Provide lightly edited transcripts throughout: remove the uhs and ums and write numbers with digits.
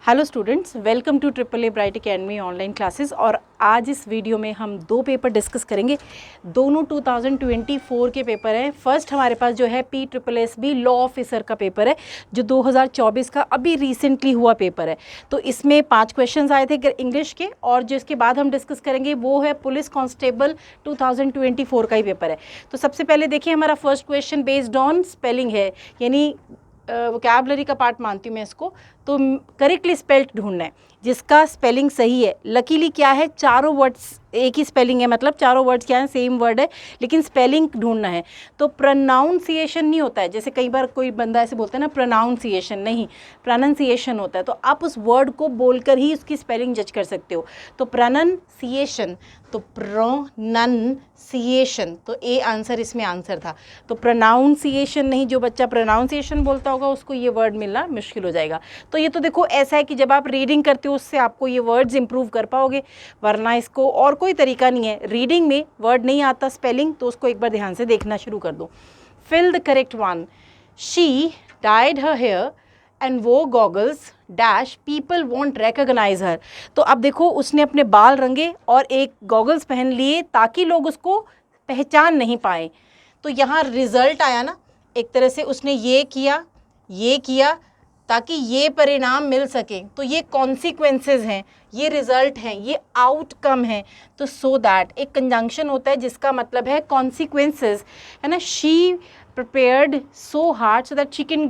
Hello students, welcome to triple A bright academy online classes. और आज इस video में हम दो पेपर डिस्कस करेंगे। दोनों 2024 के पेपर हैं। फर्स्ट हमारे पास जो है PSSB लॉ ऑफिसर का पेपर है, जो 2024 का अभी रिसेंटली हुआ पेपर है। तो इसमें 5 क्वेश्चंस आए थे इंग्लिश के, और जिसके बाद हम डिस्कस करेंगे वो है पुलिस कांस्टेबल 2024 का ही पेपर है। तो सबसे पहले देखिए, हमारा first question based on spelling है, यानी वोकैबुलरी का पार्ट मानती हूँ मैं इसको। तो करेक्टली स्पेल्ड ढूंढना है जिसका स्पेलिंग सही है। लकीली क्या है, चारों वर्ड्स एक ही स्पेलिंग है, मतलब चारों वर्ड्स क्या है, सेम वर्ड है, लेकिन स्पेलिंग ढूंढना है। तो प्रोनाउंसिएशन नहीं होता है, जैसे कई बार कोई बंदा ऐसे बोलता है ना प्रोनाउंसिएशन, नहीं, प्रोनाउंसिएशन होता है। तो आप उस वर्ड को बोलकर ही उसकी स्पेलिंग जज कर सकते हो। तो प्रोनाउंसिएशन, तो प्रोनाउंसिएशन, तो ए आंसर इसमें आंसर था। तो प्रोनाउंसिएशन नहीं, जो बच्चा प्रोनाउंसिएशन बोलता होगा उसको ये वर्ड मिलना मुश्किल हो जाएगा। तो ये तो देखो ऐसा है कि जब आप रीडिंग करते हो उससे आपको ये वर्ड्स इंप्रूव कर पाओगे, वरना इसको और कोई तरीका नहीं है। रीडिंग में वर्ड नहीं आता स्पेलिंग, तो उसको एक बार ध्यान से देखना शुरू कर दो। Fill the correct one. She dyed her hair and wore goggles dash people won't recognise her. तो अब देखो, उसने अपने बाल रंगे और एक गॉगल्स पहन लिए ताकि लोग उसको पहचान नहीं पाए। तो यहाँ रिजल्ट आया ना, एक तरह से उसने ये किया ताकि ये परिणाम मिल सके। तो ये कॉन्सिक्वेंसेस हैं, ये रिजल्ट हैं, ये आउटकम है। तो सो दैट एक कंजंक्शन होता है जिसका मतलब है कॉन्सिक्वेंसेस, है ना। She prepared so hard so that she can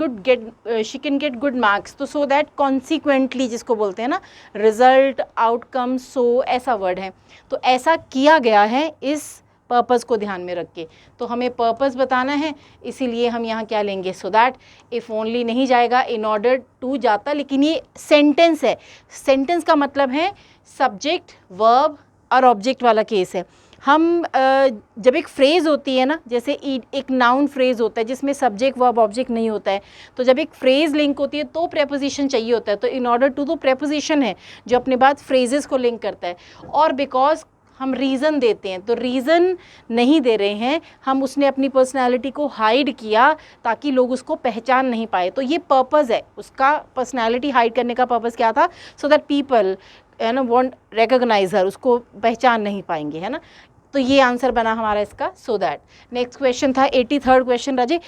get good marks। तो so that consequently जिसको बोलते हैं ना, result, outcome, so ऐसा वर्ड है। तो ऐसा किया गया है इस पर्पज़ को ध्यान में रख के। तो हमें पर्पज़ बताना है, इसीलिए हम यहाँ क्या लेंगे, सो दैट। इफ़ ओनली नहीं जाएगा, इन ऑर्डर टू जाता, लेकिन ये सेंटेंस है। सेंटेंस का मतलब है सब्जेक्ट, वर्ब और ऑब्जेक्ट वाला केस है। हम जब एक फ्रेज़ होती है ना, जैसे एक नाउन फ्रेज़ होता है जिसमें सब्जेक्ट वर्ब ऑब्जेक्ट नहीं होता है, तो जब एक फ्रेज़ लिंक होती है तो प्रेपोजिशन चाहिए होता है। तो इन ऑर्डर टू तो प्रेपोजिशन है जो अपने बाद फ्रेजेस को लिंक करता है। और बिकॉज हम रीज़न देते हैं, तो रीज़न नहीं दे रहे हैं हम, उसने अपनी पर्सनैलिटी को हाइड किया ताकि लोग उसको पहचान नहीं पाए। तो ये पर्पज़ है उसका, पर्सनैलिटी हाइड करने का पर्पज़ क्या था, सो दैट पीपल, है ना, वॉन्ट रिकॉग्नाइज हर, उसको पहचान नहीं पाएंगे, है ना। तो ये आंसर बना हमारा इसका, सो दैट। नेक्स्ट क्वेश्चन था 83rd क्वेश्चन राजे।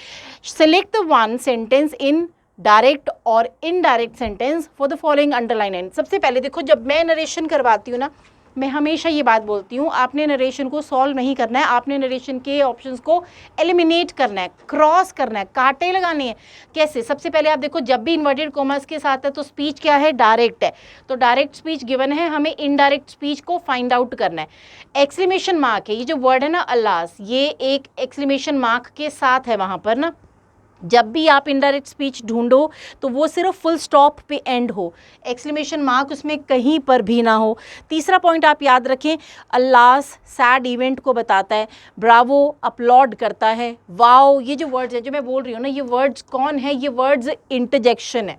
Select the one sentence in direct और indirect sentence for the following underline and. सबसे पहले देखो, जब मैं नरेशन करवाती हूँ ना, मैं हमेशा ये बात बोलती हूँ, आपने नरेशन को सॉल्व नहीं करना है, आपने नरेशन के ऑप्शंस को एलिमिनेट करना है, क्रॉस करना है, कांटे लगाने हैं। कैसे? सबसे पहले आप देखो, जब भी इन्वर्टेड कॉमर्स के साथ है तो स्पीच क्या है, डायरेक्ट है। तो डायरेक्ट स्पीच गिवन है, हमें इनडायरेक्ट स्पीच को फाइंड आउट करना है। एक्सक्लेमेशन मार्क है, ये जो वर्ड है ना अल्लास, ये एक एक्सक्लेमेशन मार्क के साथ है वहाँ पर ना। जब भी आप इनडायरेक्ट स्पीच ढूंढो तो वो सिर्फ फुल स्टॉप पे एंड हो, एक्सक्लेमेशन मार्क उसमें कहीं पर भी ना हो। तीसरा पॉइंट आप याद रखें, अल्लास सैड इवेंट को बताता है, ब्रावो अपलॉड करता है, वाओ, ये जो वर्ड्स हैं जो मैं बोल रही हूँ ना, ये वर्ड्स कौन है, ये वर्ड्स इंटरजेक्शन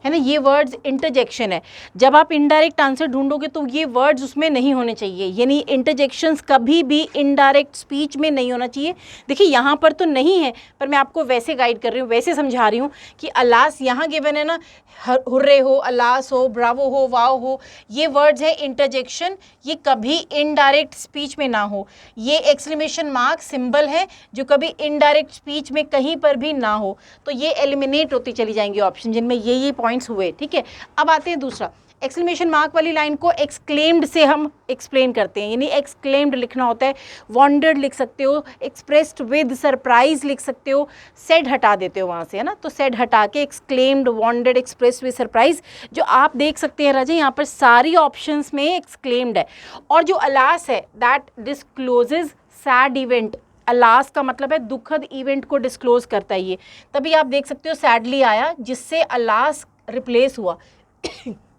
है ना, ये वर्ड्स इंटरजेक्शन है। जब आप इनडायरेक्ट आंसर ढूंढोगे तो ये वर्ड्स उसमें नहीं होने चाहिए, यानी इंटरजेक्शंस कभी भी इनडायरेक्ट स्पीच में नहीं होना चाहिए। देखिए यहाँ पर तो नहीं है, पर मैं आपको वैसे गाइड कर रही हूँ, वैसे समझा रही हूँ कि अल्लास यहाँ गिवन है ना, हुर्रे हो, अल्लास हो, ब्रावो हो, वाओ हो, ये वर्ड्स है इंटरजेक्शन, ये कभी इनडायरेक्ट स्पीच में ना हो। ये एक्सक्लेमेशन मार्क सिंबल है जो कभी इनडायरेक्ट स्पीच में कहीं पर भी ना हो। तो ये एलिमिनेट होती चली जाएंगी ऑप्शन जिनमें ये पॉइंट्स हुए, ठीक है। अब आते हैं दूसरा, एक्सक्लेमेशन मार्क वाली लाइन को एक्सक्लेम्ड से हम एक्सप्लेन करते हैं, यानी एक्सक्लेम्ड लिखना होता है, वॉन्डर्ड लिख सकते हो, एक्सप्रेस्ड विद सरप्राइज लिख सकते हो, सेड हटा देते हो वहाँ से, है ना। तो सेड हटा के exclaimed, wandered, expressed with surprise, जो आप देख सकते हैं राजा, यहाँ पर सारी ऑप्शंस में एक्सक्लेम्ड है। और जो अलास है, that discloses sad event, alas का मतलब है दुखद इवेंट को डिस्क्लोज करता है ये, तभी आप देख सकते हो सैडली आया जिससे अलास रिप्लेस हुआ।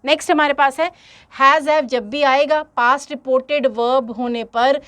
नेक्स्ट हमारे पास है हैज़ हैव, जब भी आएगा पास्ट रिपोर्टेड वर्ब होने पर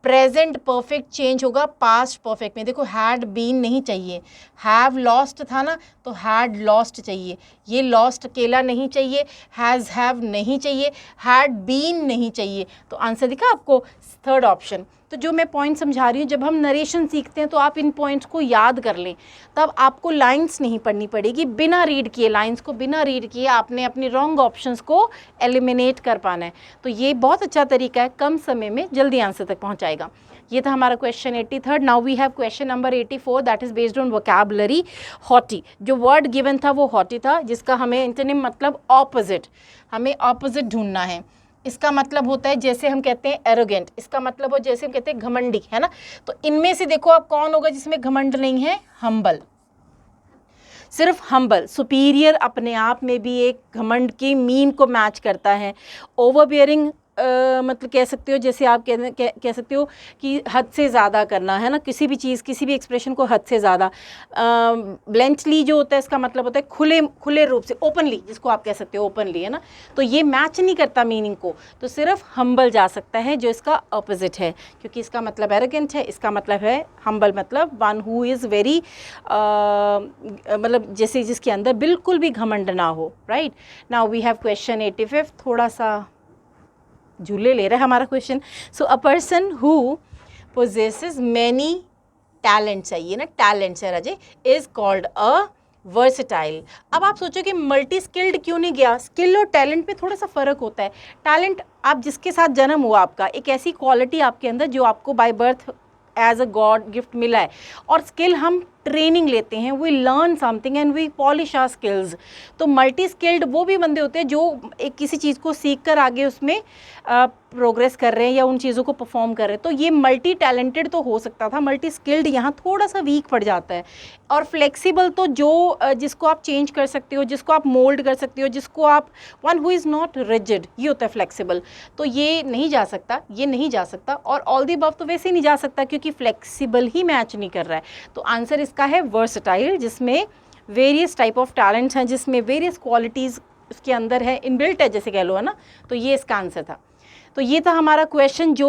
प्रेजेंट परफेक्ट चेंज होगा पास्ट परफेक्ट में। देखो हैड बीन नहीं चाहिए, हैव लॉस्ट था ना, तो हैड लॉस्ट चाहिए, ये लॉस्ट अकेला नहीं चाहिए, हैज़ हैव नहीं चाहिए, हैड बीन नहीं चाहिए। तो आंसर दिखा आपको, थर्ड ऑप्शन। तो जो मैं पॉइंट समझा रही हूँ, जब हम नरेशन सीखते हैं तो आप इन पॉइंट्स को याद कर लें, तब आपको लाइंस नहीं पढ़नी पड़ेगी। बिना रीड किए, लाइंस को बिना रीड किए आपने अपने रॉन्ग ऑप्शंस को एलिमिनेट कर पाना है। तो ये बहुत अच्छा तरीका है, कम समय में जल्दी आंसर तक पहुँचाएगा। ये था हमारा question 83। Now we have question number 84, that is based on vocabulary. Haughty, जो वर्ड गिवन था वो हॉटी था, जिसका हमें एंटोनिम मतलब ऑपोजिट, हमें ऑपोजिट ढूंढना है। इसका मतलब होता है जैसे हम कहते हैं एरोगेंट, इसका मतलब हो जैसे हम कहते हैं घमंडी, है ना। तो इनमें से देखो आप कौन होगा जिसमें घमंड नहीं है? हम्बल, सिर्फ हम्बल। सुपीरियर अपने आप में भी एक घमंड की मीन को मैच करता है। ओवरबियरिंग मतलब कह सकते हो, जैसे आप कह सकते हो कि हद से ज़्यादा करना, है ना, किसी भी चीज़, किसी भी एक्सप्रेशन को हद से ज़्यादा। ब्लेंचली जो होता है इसका मतलब होता है खुले रूप से, ओपनली, जिसको आप कह सकते हो ओपनली, है ना। तो ये मैच नहीं करता मीनिंग को, तो सिर्फ हम्बल जा सकता है जो इसका अपोजिट है, क्योंकि इसका मतलब एरोगेंट है, इसका मतलब है हम्बल, मतलब वन हु इज़ वेरी, मतलब जैसे जिसके अंदर बिल्कुल भी घमंड ना हो। Right, now we have question 85, थोड़ा सा झूले ले रहा है हमारा question. So a person who possesses many talents, चाहिए ना, टैलेंट्स है राजे, इज कॉल्ड अ वर्सेटाइल। अब आप सोचो कि मल्टी स्किल्ड क्यों नहीं गया? स्किल और टैलेंट में थोड़ा सा फ़र्क होता है। टैलेंट आप जिसके साथ जन्म हुआ, आपका एक ऐसी क्वालिटी आपके अंदर जो आपको by birth as a god gift मिला है, और स्किल हम ट्रेनिंग लेते हैं, we learn something and we polish our skills. तो मल्टी स्किल्ड वो भी बंदे होते हैं जो एक किसी चीज़ को सीख कर आगे उसमें प्रोग्रेस कर रहे हैं या उन चीज़ों को परफॉर्म कर रहे हैं। तो ये मल्टी टैलेंटेड तो हो सकता था, मल्टी स्किल्ड यहाँ थोड़ा सा वीक पड़ जाता है। और फ्लेक्सिबल तो जो जिसको आप चेंज कर सकते हो, जिसको आप मोल्ड कर सकते हो, जिसको आप, one who is not rigid, ये होता है फ्लेक्सिबल। तो ये नहीं जा सकता, ये नहीं जा सकता। और ऑल द अबव तो वैसे ही नहीं जा सकता क्योंकि फ्लेक्सिबल ही मैच नहीं कर रहा है। तो आंसर इसका है वर्सेटाइल, जिसमें वेरियस टाइप ऑफ टैलेंट्स हैं, जिसमें वेरियस क्वालिटीज़ उसके अंदर है, इनबिल्ट है जैसे कह लो, है ना। तो ये इसका आंसर था। तो ये था हमारा क्वेश्चन जो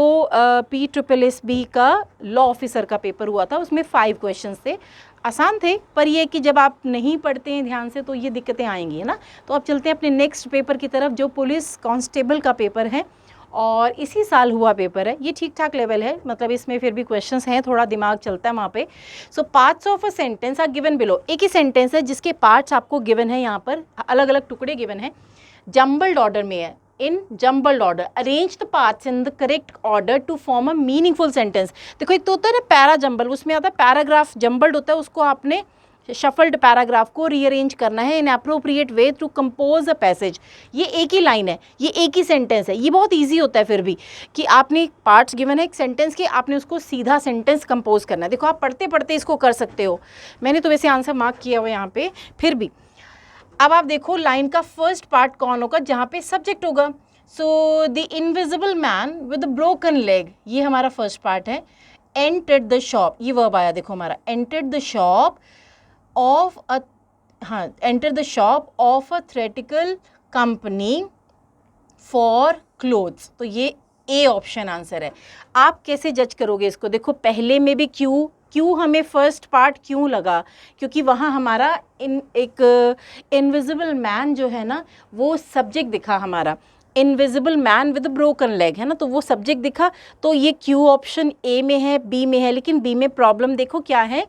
PSSB का लॉ ऑफिसर का पेपर हुआ था, उसमें 5 क्वेश्चंस थे। आसान थे, पर ये कि जब आप नहीं पढ़ते हैं ध्यान से तो ये दिक्कतें आएंगी, है ना। तो अब चलते हैं अपने नेक्स्ट पेपर की तरफ, जो पुलिस कांस्टेबल का पेपर है और इसी साल हुआ पेपर है। ये ठीक ठाक लेवल है, मतलब इसमें फिर भी क्वेश्चंस हैं, थोड़ा दिमाग चलता है वहाँ पे। So parts of a sentence are given below. एक ही सेंटेंस है जिसके पार्ट्स आपको गिवन है, यहाँ पर अलग अलग टुकड़े गिवन हैं, जम्बल्ड ऑर्डर में है। In jumbled order arrange the parts in the correct order to form a meaningful sentence. देखो एक तो होता है ना पैरा जम्बल, उसमें आता है पैराग्राफ जम्बल्ड होता है, उसको आपने शफल्ड पैराग्राफ को रीअरेंज करना है in appropriate way to compose a passage. ये एक ही लाइन है, ये एक ही सेंटेंस है, ये बहुत इजी होता है फिर भी कि आपने पार्ट्स गिवन है एक सेंटेंस के, आपने उसको सीधा सेंटेंस कंपोज करना है। देखो आप पढ़ते पढ़ते इसको कर सकते हो, मैंने तो वैसे आंसर मार्क किया हुआ यहाँ पे, फिर भी। अब आप देखो लाइन का फर्स्ट पार्ट कौन होगा, जहाँ पे सब्जेक्ट होगा। So the invisible man with a broken leg, ये हमारा फर्स्ट पार्ट है। एंटर्ड द शॉप, ये वर्ब आया देखो हमारा, entered the shop of a, हाँ, enter the shop of a theatrical company for clothes. तो ये ए ऑप्शन आंसर है। आप कैसे जज करोगे इसको? देखो पहले में भी क्यों हमें फर्स्ट पार्ट क्यों लगा, क्योंकि वहाँ हमारा एक इनविजिबल मैन जो है ना वो सब्जेक्ट दिखा हमारा, invisible man with broken leg, है ना, तो वो सब्जेक्ट दिखा। तो ये क्यू ऑप्शन ए में है, बी में है, लेकिन बी में प्रॉब्लम देखो क्या है,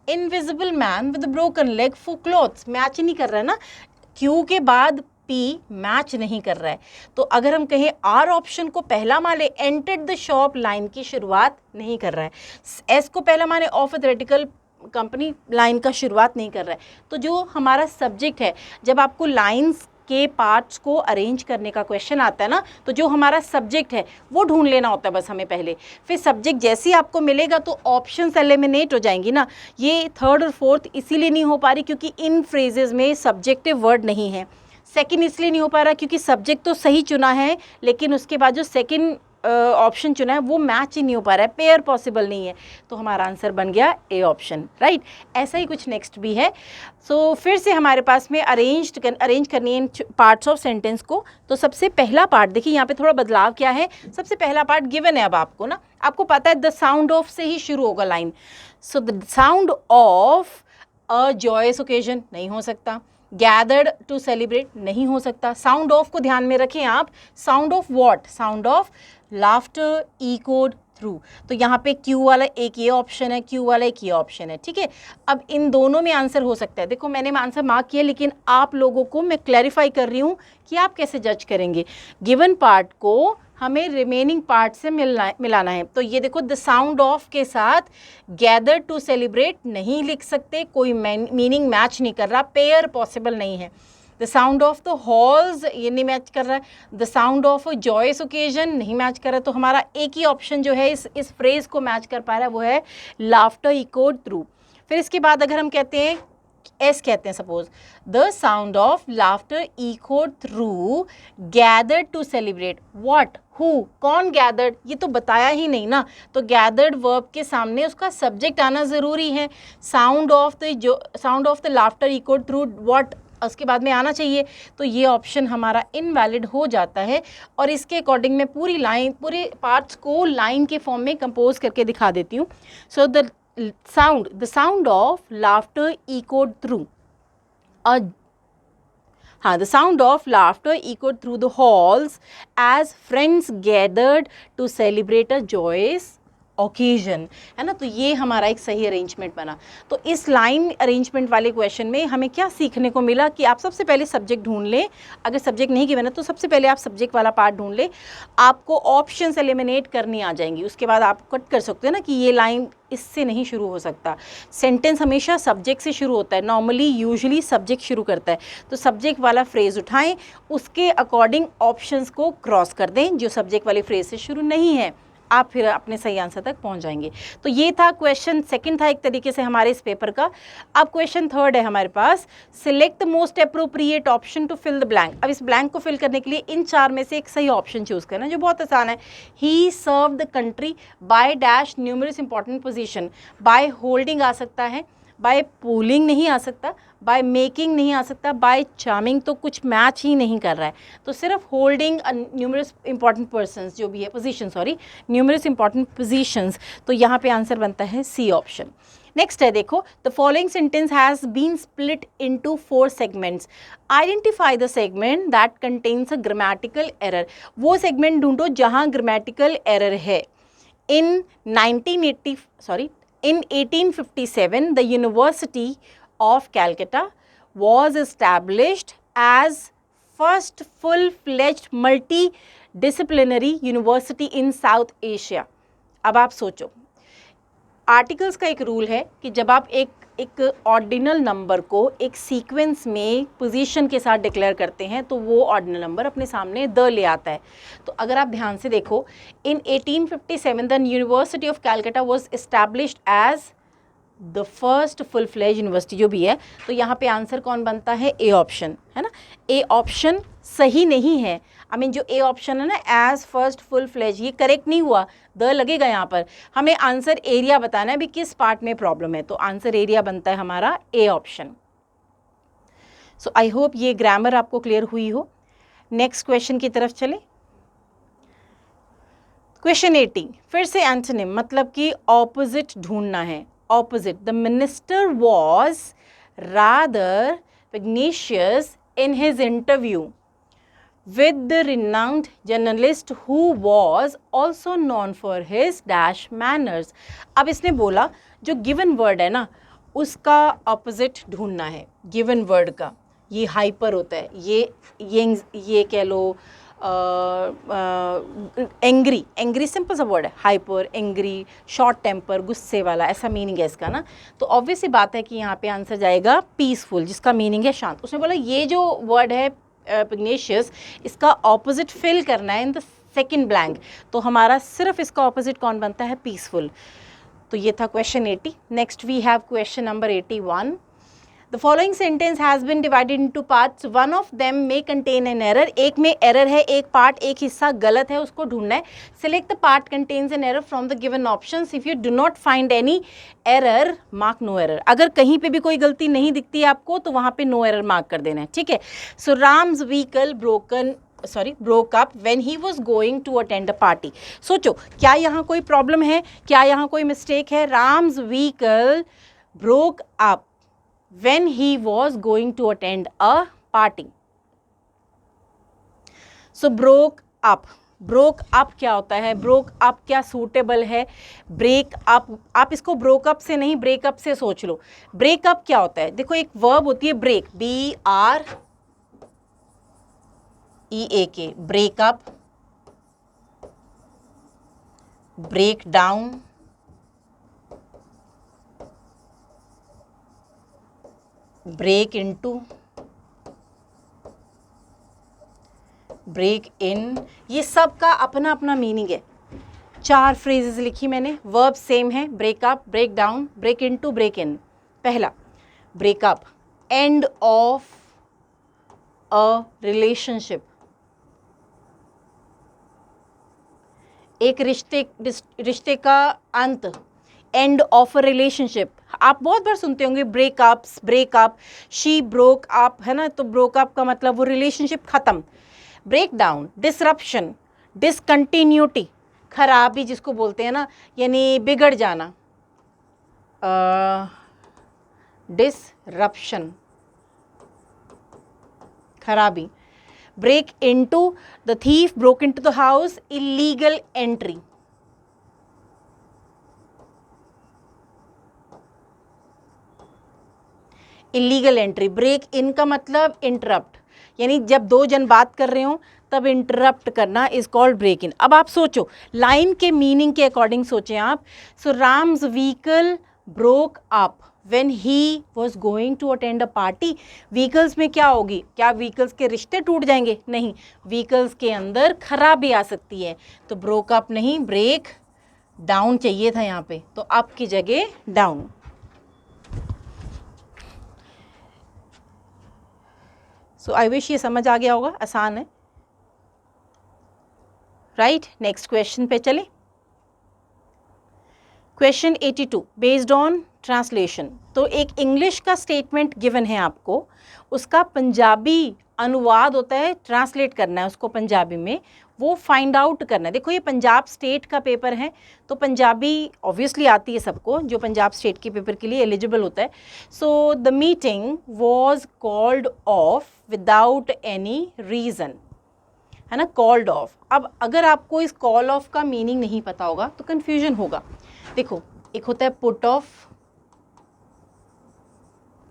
invisible man with broken leg for clothes, match नहीं कर रहा है ना, क्यू के बाद पी मैच नहीं कर रहा है। तो अगर हम कहें आर ऑप्शन को पहला माने, एंटर्ड द शॉप लाइन की शुरुआत नहीं कर रहा है, एस को पहला माने of a theatrical company line का शुरुआत नहीं कर रहा है। तो जो हमारा सब्जेक्ट है, जब आपको लाइंस के पार्ट्स को अरेंज करने का क्वेश्चन आता है ना, तो जो हमारा सब्जेक्ट है वो ढूंढ लेना होता है बस हमें पहले। फिर सब्जेक्ट जैसे ही आपको मिलेगा तो ऑप्शंस एलिमिनेट हो जाएंगी ना। ये थर्ड और फोर्थ इसीलिए नहीं हो पा रही क्योंकि इन फ्रेजेस में सब्जेक्टिव वर्ड नहीं है। सेकंड इसलिए नहीं हो पा रहा क्योंकि सब्जेक्ट तो सही चुना है, लेकिन उसके बाद जो सेकंड ऑप्शन चुना है वो मैच ही नहीं हो पा रहा है, पेयर पॉसिबल नहीं है। तो हमारा आंसर बन गया ए ऑप्शन, राइट। ऐसा ही कुछ नेक्स्ट भी है। सो फिर से हमारे पास में अरेंज करनी है इन पार्ट्स ऑफ सेंटेंस को। तो सबसे पहला पार्ट देखिए, यहाँ पे थोड़ा बदलाव क्या है। सबसे पहला पार्ट गिवन है अब आपको ना, आपको पता है द साउंड ऑफ से ही शुरू होगा line. So the sound of a joyous occasion नहीं हो सकता, गैदर्ड टू सेलिब्रेट नहीं हो सकता। साउंड ऑफ को ध्यान में रखें आप, sound of what, sound of laughter echoed through. तो यहाँ पे Q वाला एक ये ऑप्शन है, Q वाला एक ये ऑप्शन है, ठीक है। अब इन दोनों में आंसर हो सकता है। देखो मैंने आंसर मार्क किया, लेकिन आप लोगों को मैं क्लैरिफाई कर रही हूँ कि आप कैसे जज करेंगे। गिवन पार्ट को हमें रिमेनिंग पार्ट से मिलाना है। तो ये देखो द साउंड ऑफ के साथ गैदर टू सेलिब्रेट नहीं लिख सकते, कोई मीनिंग मैच नहीं कर रहा, पेयर पॉसिबल नहीं है। The sound of the halls ये नहीं मैच कर रहा है, the sound of a joyous occasion नहीं मैच कर रहा है। तो हमारा एक ही ऑप्शन जो है इस फ्रेज को मैच कर पा रहा है, वो है लाफ्टर इकोड थ्रू। फिर इसके बाद अगर हम कहते हैं एस कहते हैं, suppose the sound of laughter echoed through gathered to celebrate what, who, कौन गैदर्ड, ये तो बताया ही नहीं ना। तो गैदर्ड वर्ब के सामने उसका सब्जेक्ट आना ज़रूरी है। Sound of the laughter echoed through what उसके बाद में आना चाहिए। तो ये ऑप्शन हमारा इनवैलिड हो जाता है। और इसके अकॉर्डिंग मैं पूरे पार्ट्स को लाइन के फॉर्म में कंपोज करके दिखा देती हूँ। सो the sound of laughter echoed through the sound of laughter echoed through the halls as friends gathered to celebrate a joyous occasion, है ना। तो ये हमारा एक सही अरेंजमेंट बना। तो इस लाइन अरेंजमेंट वाले क्वेश्चन में हमें क्या सीखने को मिला कि आप सबसे पहले सब्जेक्ट ढूंढ लें। अगर सब्जेक्ट नहीं गिवन है तो सबसे पहले आप सब्जेक्ट वाला पार्ट ढूंढ लें, आपको ऑप्शंस एलिमिनेट करनी आ जाएंगी। उसके बाद आप कट कर सकते हैं ना कि ये लाइन इससे नहीं शुरू हो सकता। सेंटेंस हमेशा सब्जेक्ट से शुरू होता है, नॉर्मली यूजुअली सब्जेक्ट शुरू करता है। तो सब्जेक्ट वाला फ्रेज़ उठाएं, उसके अकॉर्डिंग ऑप्शंस को क्रॉस कर दें जो सब्जेक्ट वाले फ्रेज से शुरू नहीं है, आप फिर अपने सही आंसर तक पहुंच जाएंगे। तो ये था क्वेश्चन सेकंड था एक तरीके से हमारे इस पेपर का। अब क्वेश्चन थर्ड है हमारे पास, select the most appropriate option to fill the blank. अब इस ब्लैंक को फिल करने के लिए इन चार में से एक सही ऑप्शन चूज करना, जो बहुत आसान है। He serve the country by dash numerous important position. By holding आ सकता है, बाय पूलिंग नहीं आ सकता, बाय मेकिंग नहीं आ सकता, बाय चार्मिंग तो कुछ मैच ही नहीं कर रहा है। तो सिर्फ होल्डिंग न्यूमरस इंपॉर्टेंट पर्सन्स जो भी है, position sorry, numerous important positions. तो यहाँ पे आंसर बनता है सी ऑप्शन। नेक्स्ट है, देखो the following sentence has been split into 4 segments. Identify the segment that contains a grammatical error. वो सेगमेंट ढूंढो जहाँ ग्रामेटिकल एरर है। In 1857, the University of Calcutta was established as first full-fledged multidisciplinary university in South Asia. अब आप सोचो, articles का एक rule है कि जब आप एक ऑर्डिनल नंबर को एक सीक्वेंस में पोजीशन के साथ डिक्लेयर करते हैं तो वो ऑर्डिनल नंबर अपने सामने द ले आता है। तो अगर आप ध्यान से देखो, in 1857 the university of Calcutta was established as the first full fledge university जो भी है। तो यहाँ पे आंसर कौन बनता है? ए ऑप्शन, है ना। ए ऑप्शन सही नहीं है। जो ए ऑप्शन है ना, एज फर्स्ट फुल फ्लेज, ये करेक्ट नहीं हुआ, द लगेगा यहाँ पर। हमें आंसर एरिया बताना है भी किस पार्ट में प्रॉब्लम है। तो आंसर एरिया बनता है हमारा A option. So I hope ये ग्रामर आपको क्लियर हुई हो। नेक्स्ट क्वेश्चन की तरफ चले। क्वेश्चन 80, फिर से एंटोनिम मतलब कि ऑपोजिट ढूंढना है। Opposite, the minister was rather pugnacious in his interview with the renowned journalist who was also known for his dash manners। अब इसने बोला जो गिवन वर्ड है ना उसका ऑपोजिट ढूंढना है। गिवन वर्ड का ये हाइपर होता है, ये कह लो एंग्री, एंग्री सिंपल सा वर्ड है। हाइपर, एंग्री, शॉर्ट टेम्पर, गुस्से वाला, ऐसा मीनिंग है इसका ना। तो ऑब्वियस सी बात है कि यहाँ पे आंसर जाएगा पीसफुल, जिसका मीनिंग है शांत। उसने बोला ये जो वर्ड है पिग्नेशियस, इसका ऑपोजिट फिल करना है इन द सेकेंड ब्लैंक। तो हमारा सिर्फ इसका ऑपोजिट कौन बनता है? पीसफुल। तो ये था question 80। Next we have question number 81। The following sentence has been divided into parts. One of them may contain an error. एक में एरर है, एक पार्ट, एक हिस्सा गलत है, उसको ढूंढना है। Select the part contains an error from the given options. If you do not find any error, mark no error. अगर कहीं पे भी कोई गलती नहीं दिखती है आपको तो वहाँ पे no error मार्क कर देना है, ठीक है। So Ram's vehicle broke up when he was going to attend a party. सोचो क्या यहाँ कोई प्रॉब्लम है, क्या यहाँ कोई मिस्टेक है? Ram's vehicle broke up when he was going to attend a party. So broke up, broke up क्या होता है, ब्रोक अप क्या सूटेबल है, ब्रेक अप, आप इसको ब्रोकअप से नहीं ब्रेकअप से सोच लो। ब्रेकअप क्या होता है, देखो एक वर्ब होती है break, BREAK, break up, break down, break into, break in, ये सब का अपना अपना मीनिंग है। 4 फ्रेजेस लिखी मैंने, वर्ब सेम है, break up, break down, break into, break in. पहला break up, end of a relationship, एक रिश्ते का अंत, एंड ऑफ अ रिलेशनशिप। आप बहुत बार सुनते होंगे breakups, breakup, she broke up, है ना, तो ब्रोकअप का मतलब वो रिलेशनशिप खत्म। ब्रेक डाउन, डिसरप्शन, डिसकंटिन्यूटी, खराबी जिसको बोलते हैं ना, यानी बिगड़ जाना, डिसरप्शन, खराबी। Break into, the thief broke into the house, illegal entry. Illegal entry. Break in का मतलब इंटरप्ट, यानी जब 2 जन बात कर रहे हो तब इंटरप्ट करना इज कॉल्ड ब्रेक इन। अब आप सोचो, लाइन के मीनिंग के अकॉर्डिंग सोचें आप। सो Ram's vehicle broke up when he was going to attend a party. Vehicles में क्या होगी, क्या व्हीकल्स के रिश्ते टूट जाएंगे? नहीं, व्हीकल्स के अंदर खराबी आ सकती है, तो ब्रोक अप नहीं, ब्रेक डाउन चाहिए था यहाँ पे, तो अप की जगह डाउन। सो आई विश ये समझ आ गया होगा, आसान है, राइट। नेक्स्ट क्वेश्चन पे चले। Question 82 based on translation. तो एक इंग्लिश का स्टेटमेंट गिवन है आपको, उसका पंजाबी अनुवाद होता है, ट्रांसलेट करना है उसको पंजाबी में, वो फाइंड आउट करना है। देखो ये पंजाब स्टेट का पेपर है, तो पंजाबी ऑब्वियसली आती है सबको जो पंजाब स्टेट के पेपर के लिए एलिजिबल होता है। So the meeting was called off without any reason, है ना, कॉल्ड ऑफ। अब अगर आपको इस कॉल ऑफ का मीनिंग नहीं पता होगा तो कन्फ्यूजन होगा। देखो, एक होता है पुट ऑफ,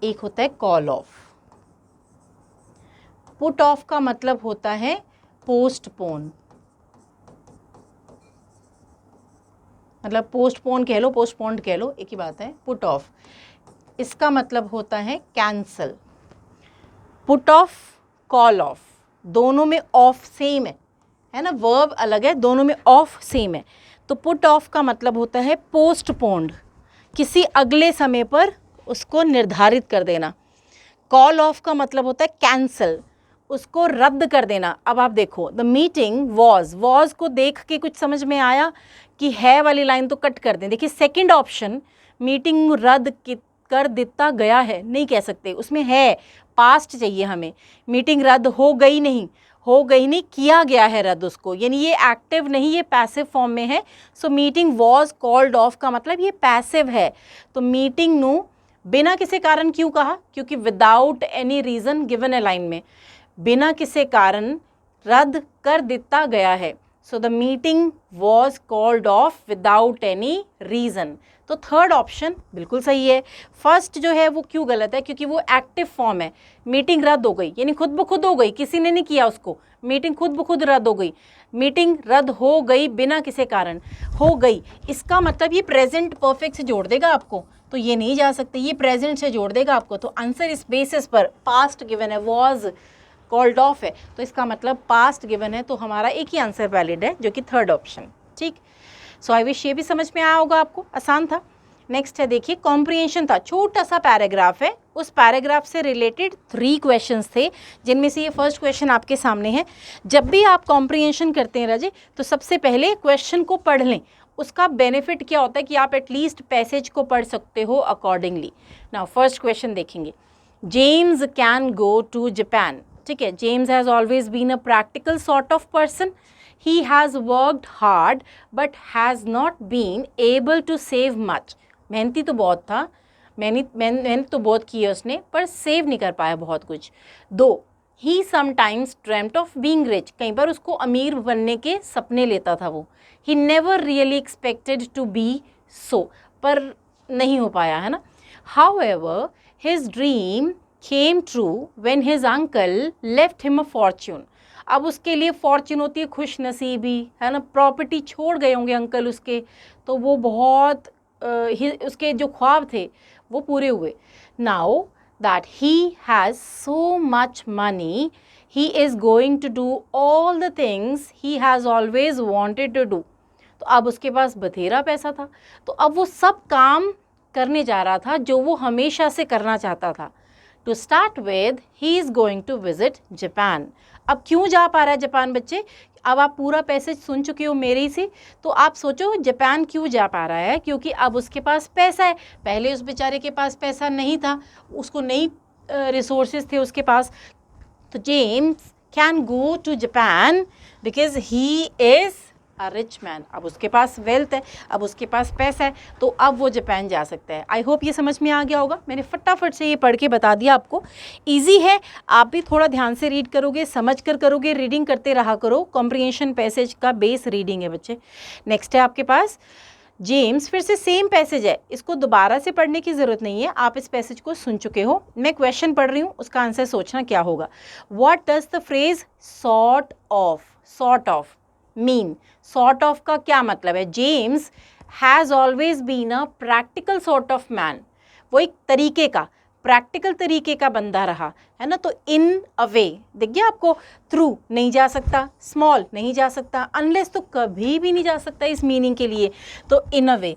एक होता है कॉल ऑफ। पुट ऑफ का मतलब होता है पोस्टपोन, मतलब पोस्टपोन कह लो, पोस्टपोन्ड कह लो, एक ही बात है। पुट ऑफ इसका मतलब होता है cancel. Put off, call of, दोनों में ऑफ सेम है ना, वर्ब अलग है, दोनों में ऑफ सेम है। तो पुट ऑफ का मतलब होता है पोस्टपोन्ड, किसी अगले समय पर उसको निर्धारित कर देना। कॉल ऑफ का मतलब होता है कैंसल, उसको रद्द कर देना। अब आप देखो, द मीटिंग वॉज को देख के कुछ समझ में आया कि है वाली लाइन तो कट कर दें। देखिए सेकंड ऑप्शन, मीटिंग रद्द कर दिता गया है, नहीं कह सकते, उसमें है, पास्ट चाहिए हमें। मीटिंग रद्द हो गई नहीं, हो गई नहीं, किया गया है रद्द उसको, यानी ये एक्टिव नहीं, ये पैसिव फॉर्म में है। सो मीटिंग वॉज कॉल्ड ऑफ का मतलब ये पैसिव है। तो मीटिंग नू बिना किसी कारण क्यों कहा, क्योंकि विदाउट एनी रीज़न गिवन है लाइन में, बिना किसी कारण रद्द कर दिता गया है। So the meeting was called off without any reason. तो थर्ड ऑप्शन बिल्कुल सही है। फर्स्ट जो है वो क्यों गलत है, क्योंकि वो एक्टिव फॉर्म है। मीटिंग रद्द हो गई यानी खुद ब खुद हो गई, किसी ने नहीं किया उसको, मीटिंग खुद ब खुद रद्द हो गई। मीटिंग रद्द हो गई बिना किसी कारण, हो गई, इसका मतलब ये प्रेजेंट परफेक्ट से जोड़ देगा आपको, तो ये नहीं जा सकते, ये प्रेजेंट से जोड़ देगा आपको। तो आंसर इस बेसिस पर पास्ट गिवन है, वॉज कॉल्ड ऑफ है, तो इसका मतलब पास्ट गिवन है, तो हमारा एक ही आंसर वैलिड है जो कि थर्ड ऑप्शन। ठीक, सो आई विश ये भी समझ में आया होगा आपको, आसान था। नेक्स्ट है, देखिए कॉम्प्रिहेंशन था, छोटा सा पैराग्राफ है, उस पैराग्राफ से रिलेटेड 3 क्वेश्चंस थे, जिनमें से ये फर्स्ट क्वेश्चन आपके सामने है। जब भी आप कॉम्प्रिहेंशन करते हैं राजे, तो सबसे पहले क्वेश्चन को पढ़ लें। उसका बेनिफिट क्या होता है कि आप एटलीस्ट पैसेज को पढ़ सकते हो अकॉर्डिंगली। नाउ फर्स्ट क्वेश्चन देखेंगे, James can go to Japan. ठीक है, James has always been a practical sort of person. He has worked hard but has not been able to save much. मेहनती तो बहुत था, मेहनत तो बहुत की है उसने, पर सेव नहीं कर पाया बहुत कुछ। 2, he sometimes dreamt of being rich, कई बार उसको अमीर बनने के सपने लेता था वो. He never really expected to be so, पर नहीं हो पाया, है ना. However his dream came true when his uncle left him a fortune. अब उसके लिए फॉर्च्यून होती है खुश नसीबी, है ना. प्रॉपर्टी छोड़ गए होंगे अंकल उसके, तो वो बहुत उसके जो ख्वाब थे वो पूरे हुए. Now that he has so much money, he is going to do all the things he has always wanted to do. तो अब उसके पास बथेरा पैसा था, तो अब वो सब काम करने जा रहा था जो वो हमेशा से करना चाहता था. To start with, he is going to visit Japan. अब क्यों जा पा रहा है जापान बच्चे? अब आप पूरा पैसेज सुन चुके हो मेरे ही से, तो आप सोचो जापान क्यों जा पा रहा है. क्योंकि अब उसके पास पैसा है. पहले उस बेचारे के पास पैसा नहीं था, उसको नई रिसोर्सेज थे उसके पास. तो James can go to Japan because he is a rich man. अब उसके पास वेल्थ है, अब उसके पास पैसा है, तो अब वो जापान जा सकता है. आई होप ये समझ में आ गया होगा. मैंने फटाफट से ये पढ़ के बता दिया आपको. इजी है, आप भी थोड़ा ध्यान से रीड करोगे, समझ कर करोगे, रीडिंग करते रहा करो. कॉम्प्रिहेंशन पैसेज का बेस रीडिंग है बच्चे. नेक्स्ट है आपके पास जेम्स. फिर से सेम पैसेज है, इसको दोबारा से पढ़ने की ज़रूरत नहीं है, आप इस पैसेज को सुन चुके हो. मैं क्वेश्चन पढ़ रही हूँ, उसका आंसर सोचना क्या होगा. What does the phrase sort of mean. Sort of का क्या मतलब है. James has always been a practical sort of man. वो एक तरीके का, प्रैक्टिकल तरीके का बंदा रहा है ना. तो इन अ वे, देखिए आपको थ्रू नहीं जा सकता, स्मॉल नहीं जा सकता, अनलेस तो कभी भी नहीं जा सकता इस मीनिंग के लिए. तो इन अ वे,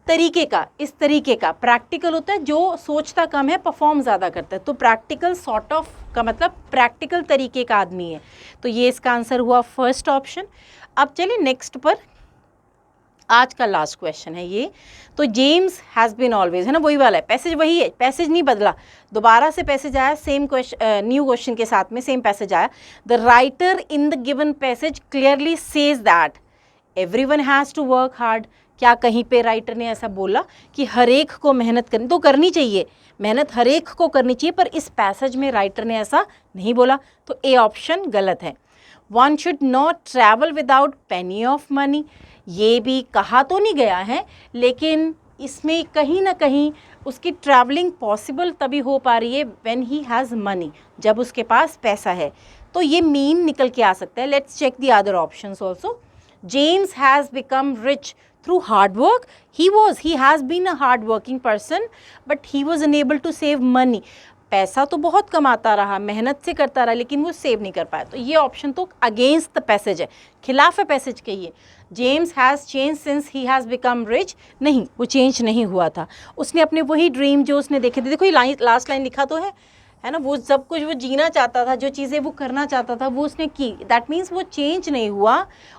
तरीके का, इस तरीके का. प्रैक्टिकल होता है जो सोचता कम है, परफॉर्म ज़्यादा करता है. तो प्रैक्टिकल सॉर्ट ऑफ का मतलब प्रैक्टिकल तरीके का आदमी है. तो ये इसका आंसर हुआ फर्स्ट ऑप्शन. अब चलिए नेक्स्ट पर, आज का लास्ट क्वेश्चन है ये. तो जेम्स हैज़ बीन ऑलवेज, है ना, वही वाला है, पैसेज वही है, पैसेज नहीं बदला. दोबारा से पैसेज आया, सेम क्वेश्चन, न्यू क्वेश्चन के साथ में सेम पैसेज आया. The writer in the given passage clearly says that everyone has to work hard. क्या कहीं पे राइटर ने ऐसा बोला कि हर एक को मेहनत करनी, तो करनी चाहिए, मेहनत हर एक को करनी चाहिए, पर इस पैसेज में राइटर ने ऐसा नहीं बोला. तो ए ऑप्शन गलत है. One should not travel without Penney of money, ये भी कहा तो नहीं गया है, लेकिन इसमें कहीं ना कहीं उसकी ट्रैवलिंग पॉसिबल तभी हो पा रही है व्हेन ही हैज़ मनी, जब उसके पास पैसा है. तो ये मीन निकल के आ सकता है. Let's check the other options also. James has become rich through hard work. He has been a hard working person, but he was unable to save money. पैसा तो बहुत कमाता रहा, मेहनत से करता रहा, लेकिन वो सेव नहीं कर पाया. तो ये ऑप्शन तो अगेंस्ट द पैसेज है, खिलाफ है पैसेज के. ये James has change since he has become rich, नहीं, वो चेंज नहीं हुआ था. उसने अपने वही ड्रीम जो उसने देखे थे, देखो ये लास्ट लाइन लिखा तो है ना, वो सब कुछ वो जीना चाहता था, जो चीज़ें वो करना चाहता था वो उसने की. दैट मीन्स वो चेंज नहीं हुआ,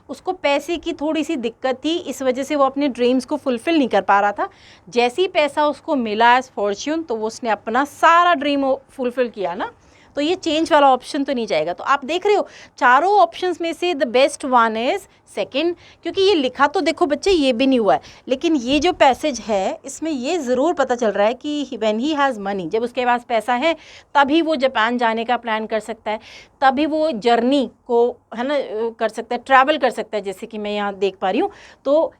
उसको पैसे की थोड़ी सी दिक्कत थी, इस वजह से वो अपने ड्रीम्स को फुलफ़िल नहीं कर पा रहा था. जैसे ही पैसा उसको मिला एज फॉर्च्यून, तो वो उसने अपना सारा ड्रीम फुलफ़िल किया ना. तो ये चेंज वाला ऑप्शन तो नहीं जाएगा. तो आप देख रहे हो चारों ऑप्शंस में से the best one is second, क्योंकि ये लिखा तो देखो बच्चे ये भी नहीं हुआ है, लेकिन ये जो पैसेज है इसमें ये ज़रूर पता चल रहा है कि व्हेन ही हैज़ मनी, जब उसके पास पैसा है तभी वो जापान जाने का प्लान कर सकता है, तभी वो जर्नी को, है ना, कर सकता है, ट्रैवल कर सकता है, जैसे कि मैं यहाँ देख पा रही हूँ. तो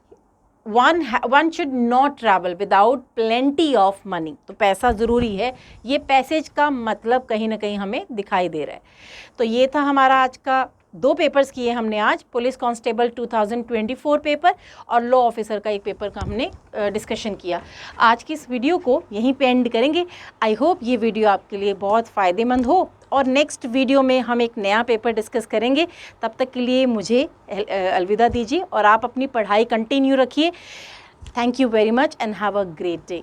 one should not travel without plenty of money. तो पैसा ज़रूरी है, ये पैसेज का मतलब कहीं ना कहीं हमें दिखाई दे रहा है. तो ये था हमारा आज का, 2 पेपर्स किए हमने आज, पुलिस कांस्टेबल 2024 पेपर और लॉ ऑफिसर का एक पेपर का हमने डिस्कशन किया. आज की इस वीडियो को यहीं पे एंड करेंगे. आई होप ये वीडियो आपके लिए बहुत फ़ायदेमंद हो, और नेक्स्ट वीडियो में हम एक नया पेपर डिस्कस करेंगे. तब तक के लिए मुझे अलविदा दीजिए और आप अपनी पढ़ाई कंटिन्यू रखिए. Thank you very much and have a great day.